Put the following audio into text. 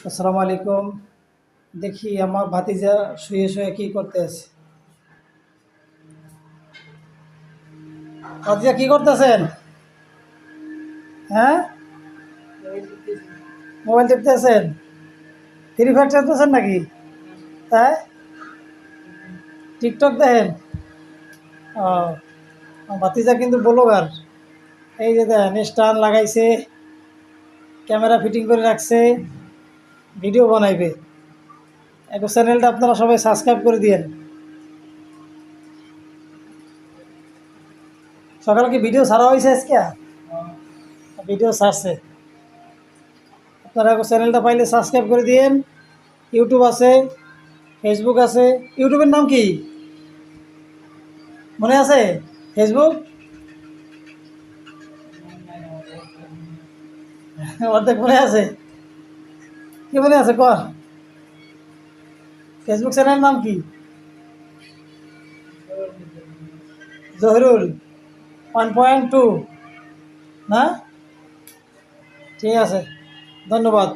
আসসালামু আলাইকুম। দেখি আমার ভাতিজা শুয়ে শুয়ে কি করতে আছে। ভাতিজা কি করতেছেন? হ্যাঁ, মোবাইল টিপতেছেন? ফ্রি ফায়ার চালাতেছেন নাকি? তাই টিকটক দেখেন? ও, আমার ভাতিজা কিন্তু ব্লগার। এই যে দেখেন, স্ট্যান্ড লাগাইছে, ক্যামেরা ফিটিং করে রাখছে, ভিডিও বানাইবে। একটু চ্যানেলটা আপনারা সবাই সাবস্ক্রাইব করে দিয়েন। সকালে কি ভিডিও ছাড়া হয়েছে আজকে? ভিডিও ছাড়ছে। আপনারা চ্যানেলটা পাইলে সাবস্ক্রাইব করে দিয়েন। ইউটিউব আছে, ফেসবুক আছে। ইউটিউবের নাম কি মনে আছে? ফেসবুক অর্ধেক মনে আছে। কি মনে আছে ক? ফেসবুক চ্যানেলের নাম কি? জহিরুল 1.2 না? ঠিক আছে, ধন্যবাদ।